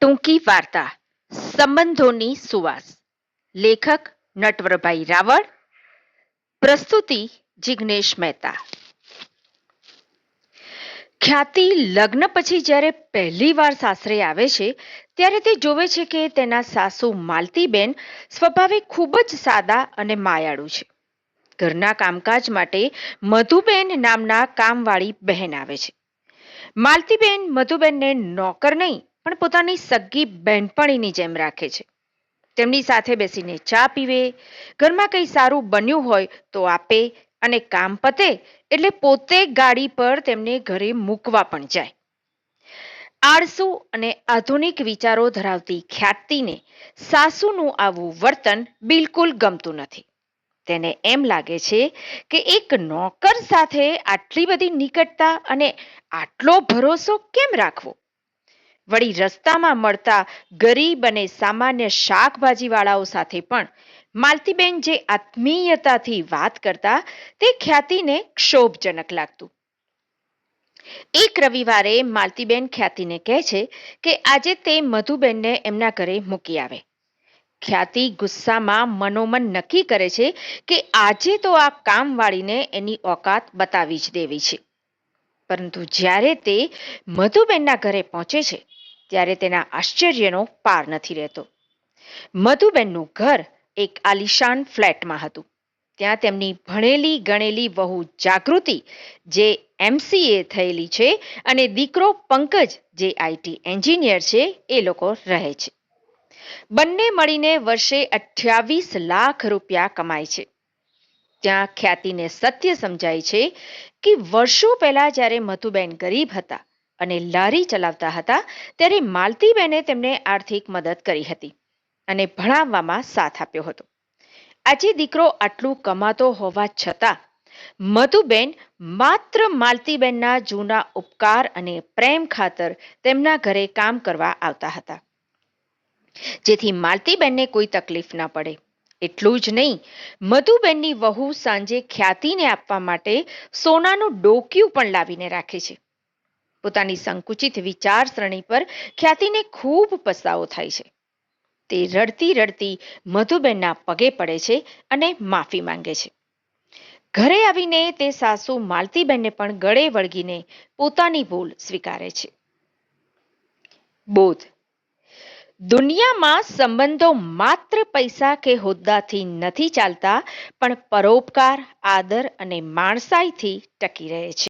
ટૂંકી વાર્તા સંબંધોની સુવાસ. લેખક નટવરભાઈ રાવળ. પ્રસ્તુતિ જિગ્નેશ મહેતા. ખ્યાતિ લગ્ન પછી જ્યારે પહેલી વાર સાસરે આવે છે ત્યારે તે જોવે છે કે તેના સાસુ માલતીબેન સ્વભાવે ખૂબ જ સાદા અને માયાળુ છે. ઘરના કામકાજ માટે મધુબેન નામના કામવાળી બહેન આવે છે. માલતીબેન મધુબેનને નોકર નહીં પણ પોતાની સગી બહેનપણીની જેમ રાખે છે. તેમની સાથે બેસીને ચા પીવે, ઘરમાં કંઈ સારું બન્યું હોય તો આપે અને કામ પતે એટલે પોતે ગાડી પર તેમને ઘરે મૂકવા પણ જાય. આળસુ અને આધુનિક વિચારો ધરાવતી ખ્યાતિને સાસુનું આવું વર્તન બિલકુલ ગમતું નથી. તેને એમ લાગે છે કે એક નોકર સાથે આટલી બધી નિકટતા અને આટલો ભરોસો કેમ રાખવો? વળી રસ્તામાં મળતા ગરીબ અને સામાન્ય શાકભાજીવાળાઓ સાથે પણ માલતીબેન જે આત્મીયતાથી વાત કરતા તે ખ્યાતિને ક્ષોભજનક લાગતું. એક રવિવારે માલતીબેન ખ્યાતિને કહે છે કે આજે તે મધુબેનને એમના ઘરે મૂકી આવે. ખ્યાતિ ગુસ્સામાં મનોમન નક્કી કરે છે કે આજે તો આ કામવાળીને એની ઓકાત બતાવી જ દેવી છે. પરંતુ જ્યારે તે મધુબેનના ઘરે પહોંચે છે ત્યારે તેના આશ્ચર્યનો પાર નથી રહેતો. મધુબેનનું ઘર એક આલિશાન ફ્લેટમાં હતું. ત્યાં તેમની ભણેલી ગણેલી વહુ જાગૃતિ જે MCA થયેલી છે અને દીકરો પંકજ જે IT એન્જિનિયર છે એ લોકો રહે છે. બંને મળીને વર્ષે 28 લાખ રૂપિયા કમાય છે. ત્યાં ખ્યાતિને સત્ય સમજાય છે કે વર્ષો પહેલા જ્યારે મધુબેન ગરીબ હતા અને લારી ચલાવતા હતા ત્યારે માલતીબેને તેમને આર્થિક મદદ કરી હતી અને ભણાવવામાં સાથ આપ્યો હતો. આજે દીકરો આટલું કમાતો હોવા છતાં મધુબેન માત્ર માલતીબેનના જૂના ઉપકાર અને પ્રેમ ખાતર તેમના ઘરે કામ કરવા આવતા હતા, જેથી માલતીબેનને કોઈ તકલીફ ન પડે. એટલું જ નહીં, મધુબેનની વહુ સાંજે ખ્યાતિને આપવા માટે સોનાનું ડોકિયું પણ લાવીને રાખે છે. પોતાની સંકુચિત વિચારસરણી પર ખ્યાતિને ખૂબ પસ્તાવો થાય છે. તે રડતી રડતી મધુબેનના પગે પડે છે અને માફી માંગે છે. ઘરે આવીને તે સાસુ માલતીબેનને પણ ગળે વળગીને પોતાની ભૂલ સ્વીકારે છે. બોધ: દુનિયામાં સંબંધો માત્ર પૈસા કે હોદ્દાથી નથી ચાલતા, પણ પરોપકાર, આદર અને માણસાઈથી ટકી રહે છે.